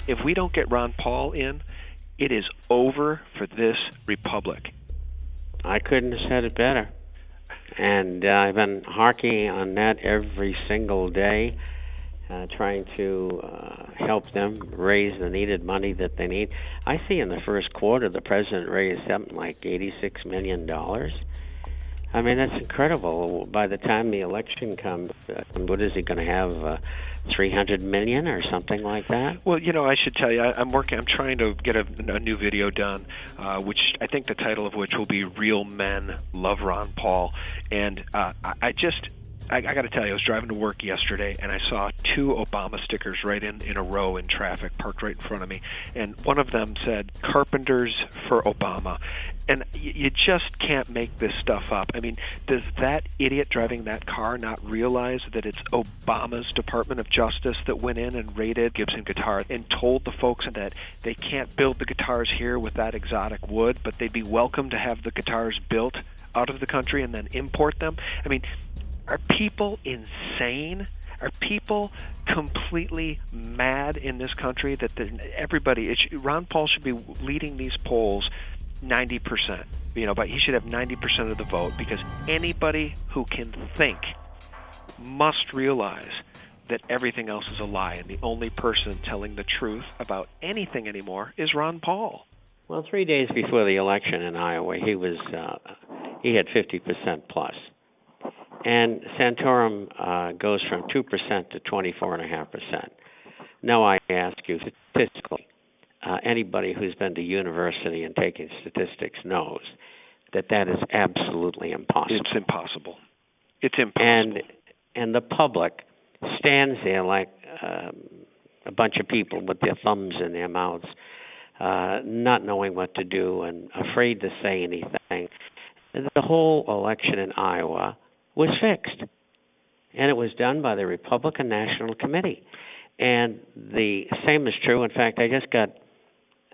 If we don't get Ron Paul in, it is over for this republic. I couldn't have said it better. And I've been harking on that every single day, trying to help them raise the needed money that they need. I see in the first quarter the president raised something like $86 million. I mean, that's incredible. By the time the election comes, what is he going to have, 300 million or something like that? Well, I should tell you, I'm trying to get a new video done, which I think the title of which will be Real Men Love Ron Paul. And I got to tell you, I was driving to work yesterday, and I saw 2 Obama stickers right in a row in traffic, parked right in front of me. And one of them said, Carpenters for Obama. And you just can't make this stuff up. I mean, does that idiot driving that car not realize that it's Obama's Department of Justice that went in and raided Gibson Guitar and told the folks that they can't build the guitars here with that exotic wood, but they'd be welcome to have the guitars built out of the country and then import them? I mean, are people insane? Are people completely mad in this country that Ron Paul should be leading these polls 90%, but he should have 90% of the vote, because anybody who can think must realize that everything else is a lie, and the only person telling the truth about anything anymore is Ron Paul. Well, 3 days before the election in Iowa, he had 50% plus. And Santorum goes from 2% to 24.5%. Now I ask you, statistically, anybody who's been to university and taken statistics knows that is absolutely impossible. It's impossible. It's impossible. And the public stands there like a bunch of people with their thumbs in their mouths, not knowing what to do and afraid to say anything. The whole election in Iowa was fixed, and it was done by the Republican National Committee. And the same is true. In fact, I just got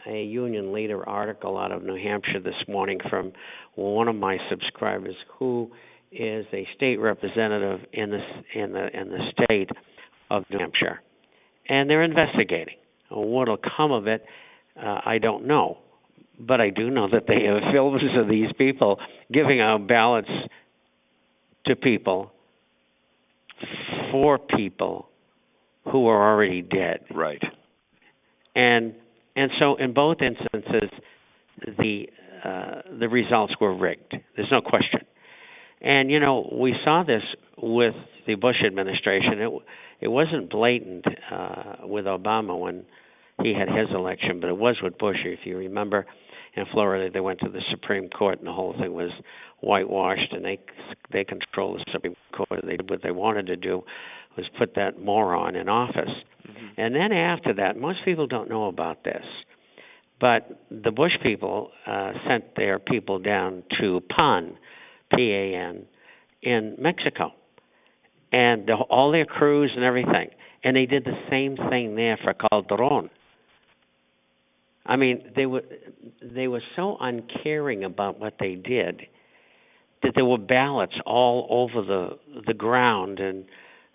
a Union Leader article out of New Hampshire this morning from one of my subscribers, who is a state representative in the state of New Hampshire, and they're investigating. What'll come of it, I don't know, but I do know that they have films of these people giving out ballots to people for people who are already dead. Right. And so in both instances, the results were rigged. There's no question. And we saw this with the Bush administration. It wasn't blatant with Obama when he had his election, but it was with Bush. If you remember, in Florida, they went to the Supreme Court, and the whole thing was whitewashed, and they control the Supreme Court. What they wanted to do was put that moron in office. Mm-hmm. And then after that, most people don't know about this, but the Bush people sent their people down to PAN, P-A-N, in Mexico, and all their crews and everything. And they did the same thing there for Calderon. I mean, they were so uncaring about what they did that there were ballots all over the ground and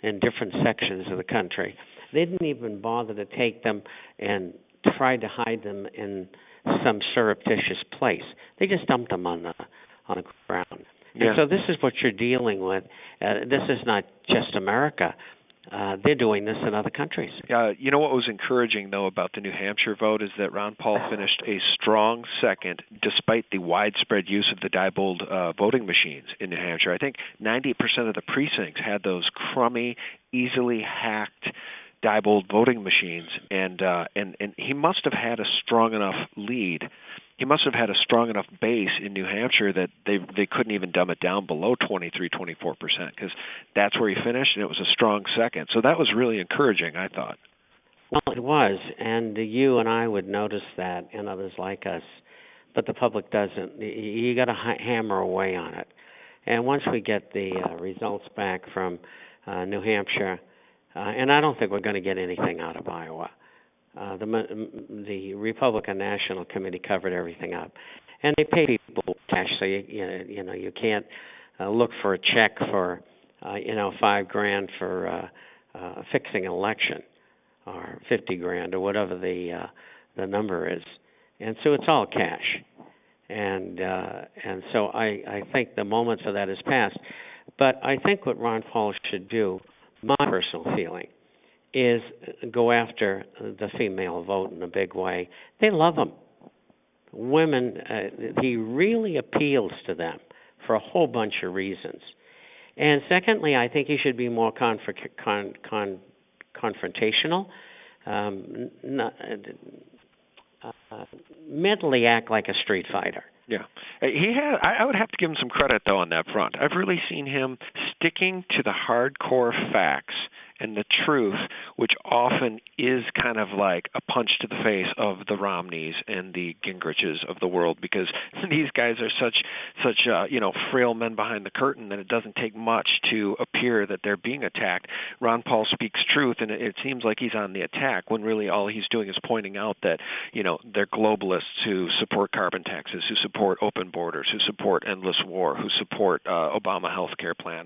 in different sections of the country. They didn't even bother to take them and try to hide them in some surreptitious place. They just dumped them on the ground. Yeah. And so this is what you're dealing with. This is not just America. They're doing this in other countries. You know what was encouraging, though, about the New Hampshire vote is that Ron Paul finished a strong second, despite the widespread use of the Diebold voting machines in New Hampshire. I think 90% of the precincts had those crummy, easily hacked Diebold voting machines, and he must have had a strong enough lead. He must have had a strong enough base in New Hampshire that they couldn't even dumb it down below 24%, because that's where he finished, and it was a strong second. So that was really encouraging, I thought. Well, it was, and you and I would notice that, and others like us, but the public doesn't. You got to hammer away on it. And once we get the results back from New Hampshire, and I don't think we're going to get anything out of Iowa. The Republican National Committee covered everything up, and they pay people cash, so you can't look for a check for $5,000 for fixing an election. or 50 grand or whatever the number is, and so it's all cash, and so I think the moment for that is past. But I think what Ron Paul should do, my personal feeling, is go after the female vote in a big way. They love him. Women, he really appeals to them for a whole bunch of reasons. And secondly, I think he should be more confrontational, mentally act like a street fighter. Yeah. I would have to give him some credit, though, on that front. I've really seen him sticking to the hardcore facts and the truth, which often is kind of like a punch to the face of the Romneys and the Gingriches of the world, because these guys are such frail men behind the curtain that it doesn't take much to appear that they're being attacked. Ron Paul speaks truth, and it seems like he's on the attack when really all he's doing is pointing out that, they're globalists who support carbon taxes, who support open borders, who support endless war, who support Obama health care plan.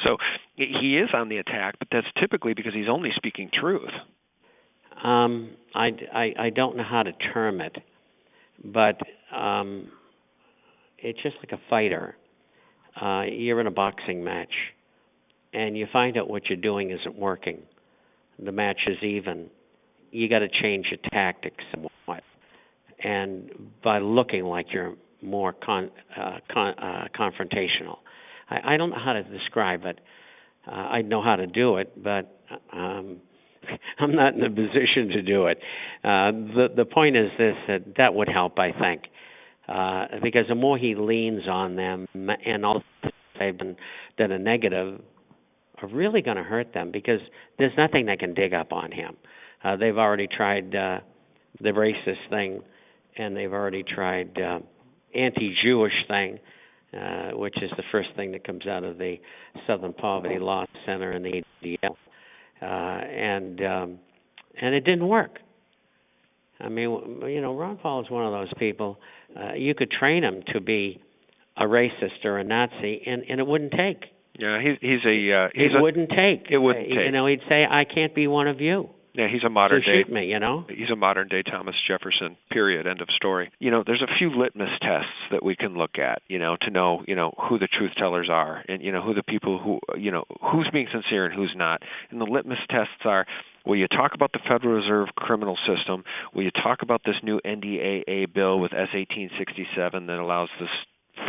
So he is on the attack, but that's typically because he's only speaking truth. I don't know how to term it, but it's just like a fighter. You're in a boxing match, and you find out what you're doing isn't working. The match is even. You got to change your tactics somewhat, and by looking like you're more confrontational. I don't know how to describe it. I know how to do it, but I'm not in a position to do it. The point is this, that would help, I think, because the more he leans on them, and all they've done a negative, are really going to hurt them, because there's nothing they can dig up on him. They've already tried the racist thing, and they've already tried anti-Jewish thing, which is the first thing that comes out of the Southern Poverty Law Center and the ADL, and it didn't work. I mean, Ron Paul is one of those people. You could train him to be a racist or a Nazi, and it wouldn't take. Yeah, it wouldn't take. It wouldn't take. He'd say, "I can't be one of you." Yeah, he's a modern day. Shoot me, He's a modern day Thomas Jefferson. Period. End of story. There's a few litmus tests that we can look at. To know, who the truth tellers are, and who the people who, who's being sincere and who's not. And the litmus tests are: will you talk about the Federal Reserve criminal system? Will you talk about this new NDAA bill with S 1867 that allows this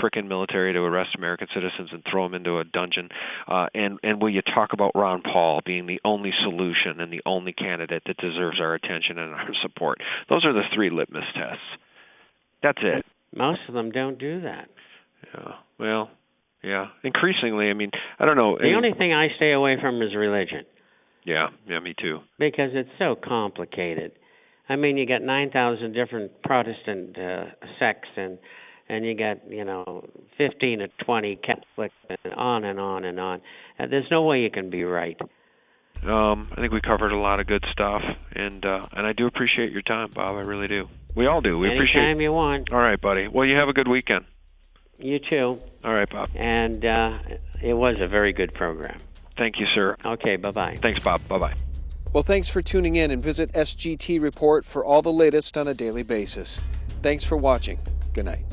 frickin' military to arrest American citizens and throw them into a dungeon? And will you talk about Ron Paul being the only solution and the only candidate that deserves our attention and our support? Those are the three litmus tests. That's it. Most of them don't do that. Yeah. Well, yeah. Increasingly, I don't know. The only thing I stay away from is religion. Yeah, me too. Because it's so complicated. You got 9,000 different Protestant sects, and you got, 15 or 20 Catholics, and on and on and on. There's no way you can be right. I think we covered a lot of good stuff, and I do appreciate your time, Bob. I really do. We all do. We appreciate it. Anytime you want. All right, buddy. Well, you have a good weekend. You too. All right, Bob. And it was a very good program. Thank you, sir. Okay, bye-bye. Thanks, Bob. Bye-bye. Well, thanks for tuning in, and visit SGT Report for all the latest on a daily basis. Thanks for watching. Good night.